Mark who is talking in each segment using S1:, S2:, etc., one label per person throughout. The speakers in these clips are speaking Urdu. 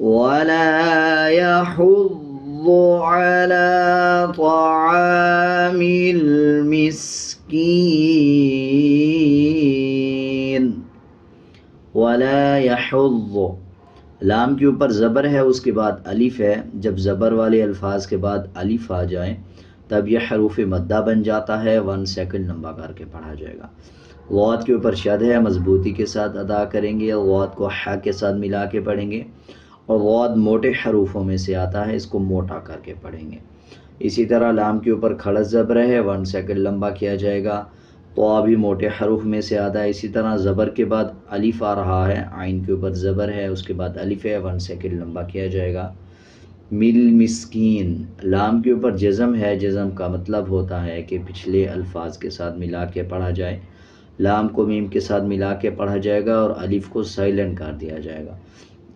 S1: ولا يحض على طعام المسكين. ولا يحض، لام کے اوپر زبر ہے، اس کے بعد الف ہے. جب زبر والے الفاظ کے بعد الف آ جائیں تب یہ حروف مدہ بن جاتا ہے. 1 سیکنڈ لمبا کر کے پڑھا جائے گا. غوت کے اوپر شد ہے، مضبوطی کے ساتھ ادا کریں گے. غوت کو ح کے ساتھ ملا کے پڑھیں گے. اور غوت موٹے حروفوں میں سے آتا ہے، اس کو موٹا کر کے پڑھیں گے. اسی طرح لام کے اوپر کھڑا زبر ہے، 1 سیکنڈ لمبا کیا جائے گا. تو بھی موٹے حروف میں سے آتا ہے. اسی طرح زبر کے بعد الف آ رہا ہے، عین کے اوپر زبر ہے، اس کے بعد الف ہے، 1 سیکنڈ لمبا کیا جائے گا. مل مسکین، لام کے اوپر جزم ہے. جزم کا مطلب ہوتا ہے کہ پچھلے الفاظ کے ساتھ ملا کے پڑھا جائے. لام کو میم کے ساتھ ملا کے پڑھا جائے گا اور الف کو سائلنٹ کر دیا جائے گا.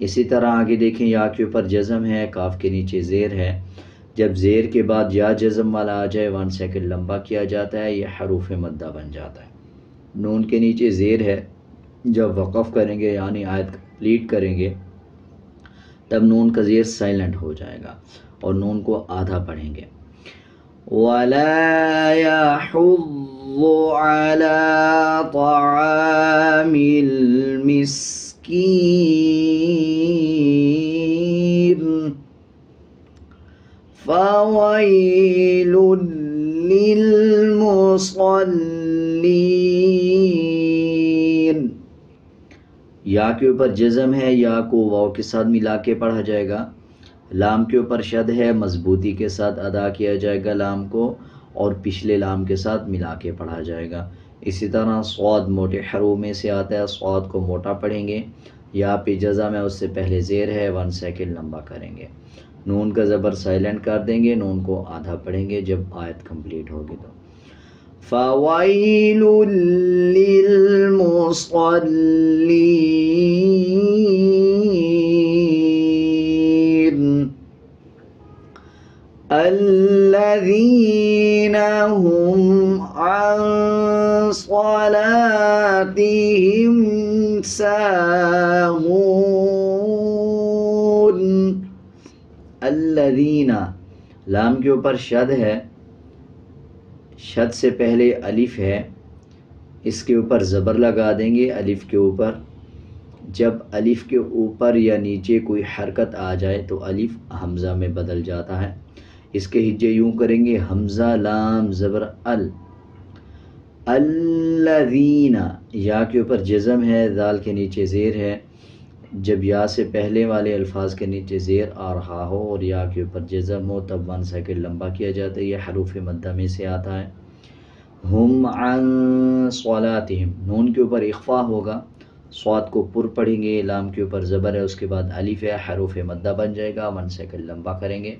S1: اسی طرح آگے دیکھیں، یا کے اوپر جزم ہے، کاف کے نیچے زیر ہے. جب زیر کے بعد یا جزم والا آ جائے 1 سیکنڈ لمبا کیا جاتا ہے، یہ حروف مدہ بن جاتا ہے. نون کے نیچے زیر ہے، جب وقف کریں گے یعنی آیت کمپلیٹ کریں گے تب نون کا زیر سائلنٹ ہو جائے گا اور نون کو آدھا پڑھیں گے. وَلَا يَحُضُّ عَلَى طَعَامِ الْمِسْكِينِ فَوَيْلٌ لِّلْمُصَلِّينَ. یا کے اوپر جزم ہے، یا کو واو کے ساتھ ملا کے پڑھا جائے گا. لام کے اوپر شد ہے، مضبوطی کے ساتھ ادا کیا جائے گا لام کو اور پچھلے لام کے ساتھ ملا کے پڑھا جائے گا. اسی طرح صاد موٹے حروف میں سے آتا ہے، صاد کو موٹا پڑھیں گے. یا پہ جزم ہے، اس سے پہلے زیر ہے، 1 سیکنڈ لمبا کریں گے. نون کا زبر سائلنٹ کر دیں گے، نون کو آدھا پڑھیں گے جب آیت کمپلیٹ ہوگی. تو فَوَيْلٌ لِّلْمُصَلِّينَ الَّذِينَ هُمْ عَن صَلَاتِهِمْ سَاهُونَ. الَّذِينَ، لام کے اوپر شد ہے، شد سے پہلے الف ہے، اس کے اوپر زبر لگا دیں گے الف کے اوپر. جب الف کے اوپر یا نیچے کوئی حرکت آ جائے تو الف حمزہ میں بدل جاتا ہے. اس کے ہجے یوں کریں گے، حمزہ لام زبر ال. الذین، یا کے اوپر جزم ہے، دال کے نیچے زیر ہے. جب یا سے پہلے والے الفاظ کے نیچے زیر آ رہا ہو اور یا کے اوپر جزم ہو تب 1 سیکنڈ لمبا کیا جاتا ہے، یہ حروف مدہ میں سے آتا ہے. ہم عن صلاتہم، نون کے اوپر اخفا ہوگا، صاد کو پر پڑھیں گے. لام کے اوپر زبر ہے، اس کے بعد الف ہے، حروف مدہ بن جائے گا. 1 سیکنڈ لمبا کریں گے.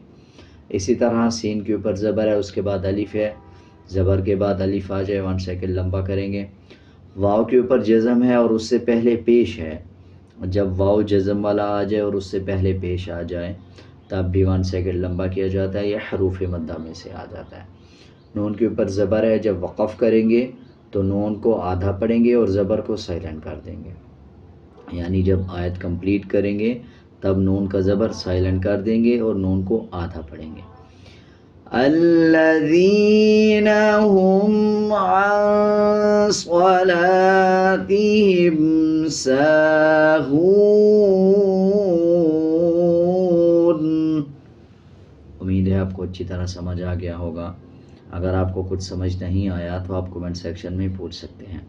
S1: اسی طرح سین کے اوپر زبر ہے، اس کے بعد الف ہے، زبر کے بعد الف آ جائے 1 سیکنڈ لمبا کریں گے. واو کے اوپر جزم ہے اور اس سے پہلے پیش ہے. جب واو جزم والا آ جائے اور اس سے پہلے پیش آ جائے تب بھی 1 سیکنڈ لمبا کیا جاتا ہے، یہ حروف مدہ میں سے آ جاتا ہے. نون کے اوپر زبر ہے، جب وقف کریں گے تو نون کو آدھا پڑھیں گے اور زبر کو سائلنٹ کر دیں گے. یعنی جب آیت کمپلیٹ کریں گے تب نون کا زبر سائلنٹ کر دیں گے اور نون کو آدھا پڑھیں گے. الذین هم عن صلاتهم ساہون. امید ہے آپ کو اچھی طرح سمجھ آ گیا ہوگا. اگر آپ کو کچھ سمجھ نہیں آیا تو آپ کومنٹ سیکشن میں پوچھ سکتے ہیں.